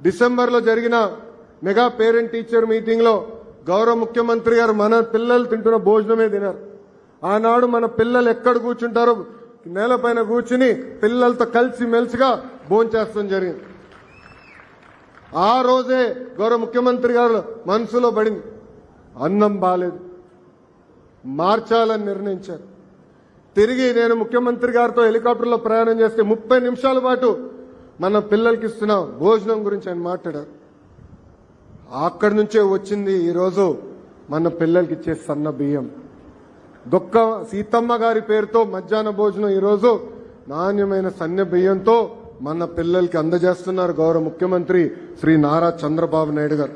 డిసెంబర్లో జరిగిన mega parent teacher మీటింగ్లో గౌరవ ముఖ్యమంత్రి గారు మన పిల్లలు తింటున్న భోజనమే తినారు. ఆనాడు మన పిల్లలు ఎక్కడ కూర్చుంటారో నేలపైన కూర్చుని పిల్లలతో కలిసి మెలిసిగా భోంచేస్తాం జరిగింది. ఆ రోజే గౌరవ ముఖ్యమంత్రి గారు మనసులో పడింది, అన్నం బాలేదు, మార్చాలని నిర్ణయించారు. తిరిగి నేను ముఖ్యమంత్రి గారితో హెలికాప్టర్లో ప్రయాణం చేస్తే 30 నిమిషాల పాటు మన పిల్లలకి ఇస్తున్న భోజనం గురించి ఆయన మాట్లాడారు. అక్కడి నుంచే వచ్చింది ఈరోజు మన పిల్లలకి ఇచ్చే సన్న బియ్యం. దొక్క సీతమ్మ గారి పేరుతో మధ్యాహ్న భోజనం ఈరోజు నాణ్యమైన సన్న బియ్యంతో మన పిల్లలకి అందజేస్తున్నారు గౌరవ ముఖ్యమంత్రి శ్రీ నారా చంద్రబాబు నాయుడు గారు.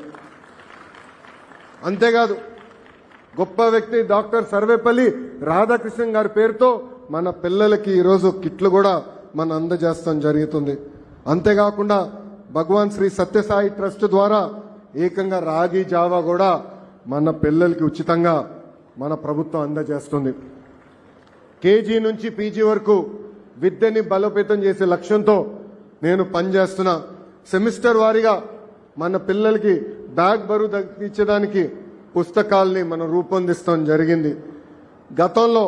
అంతేకాదు గొప్ప వ్యక్తి డాక్టర్ సర్వేపల్లి రాధాకృష్ణన్ గారి పేరుతో మన పిల్లలకి ఈరోజు కిట్లు కూడా మనం అందజేస్తాం జరుగుతుంది. అంతేకాకుండా భగవాన్ శ్రీ సత్యసాయి ట్రస్ట్ ద్వారా ఏకంగా రాగి జావా కూడా మన పిల్లలకి ఉచితంగా మన ప్రభుత్వం అందజేస్తుంది. కేజీ నుంచి పీజీ వరకు విద్యని బలోపేతం చేసే లక్ష్యంతో నేను పనిచేస్తున్నా. సెమిస్టర్ వారీగా మన పిల్లలకి బ్యాగ్ బరువు తగ్గించడానికి పుస్తకాల్ని మనం రూపొందిస్తాం జరిగింది. గతంలో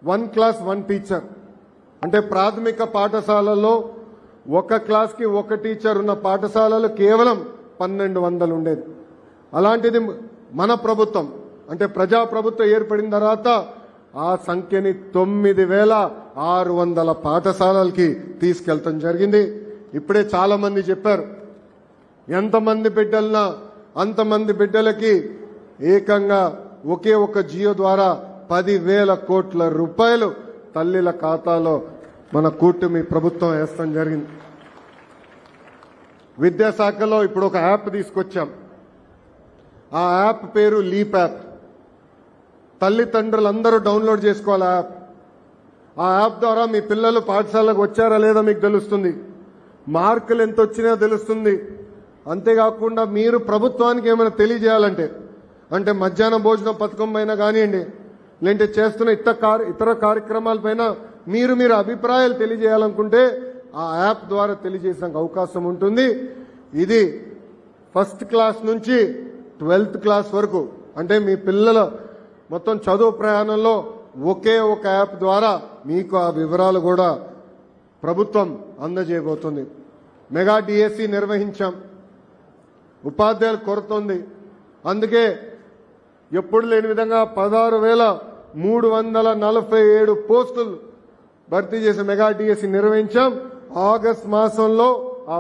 1 క్లాస్ 1 టీచర్ అంటే ప్రాథమిక పాఠశాలల్లో 1 క్లాస్కి 1 టీచర్ ఉన్న పాఠశాలలు కేవలం 1200 ఉండేది. అలాంటిది మన ప్రభుత్వం అంటే ప్రజాప్రభుత్వం ఏర్పడిన తర్వాత ఆ సంఖ్యని 9600 పాఠశాలలకి తీసుకెళ్తాం జరిగింది. ఇప్పుడే చాలా మంది చెప్పారు, ఎంతమంది బిడ్డలన్నా అంతమంది బిడ్డలకి ఏకంగా ఒకే ఒక జియో ద్వారా 10,000 కోట్ల రూపాయలు తల్లిల ఖాతాలో మన కూటమి ప్రభుత్వం వేస్తాం జరిగింది. విద్యాశాఖలో ఇప్పుడు ఒక యాప్ తీసుకొచ్చాం. ఆ యాప్ పేరు లీప్ యాప్. తల్లిదండ్రులందరూ డౌన్లోడ్ చేసుకోవాలి ఆ యాప్. ఆ యాప్ ద్వారా మీ పిల్లలు పాఠశాలకు వచ్చారా లేదా మీకు తెలుస్తుంది, మార్కులు ఎంత వచ్చినా తెలుస్తుంది. అంతేకాకుండా మీరు ప్రభుత్వానికి ఏమైనా తెలియజేయాలంటే అంటే మధ్యాహ్న భోజన పథకం పైన కానివ్వండి, లేదంటే చేస్తున్న ఇతర కార్యక్రమాలపైన మీరు అభిప్రాయాలు తెలియజేయాలనుకుంటే ఆ యాప్ ద్వారా తెలియజేసే అవకాశం ఉంటుంది. ఇది 1st క్లాస్ నుంచి 12th క్లాస్ వరకు అంటే మీ పిల్లల మొత్తం చదువు ప్రయాణంలో ఒకే ఒక యాప్ ద్వారా మీకు ఆ వివరాలు కూడా ప్రభుత్వం అందజేయబోతుంది. Mega DSC నిర్వహించాం. ఉపాధ్యాయుల కొరత ఉంది. అందుకే ఎప్పుడు లేని విధంగా 16,347 పోస్టులు భర్తీ చేసి మెగా డిఎస్సి నిర్వహించాం. ఆగస్టు మాసంలో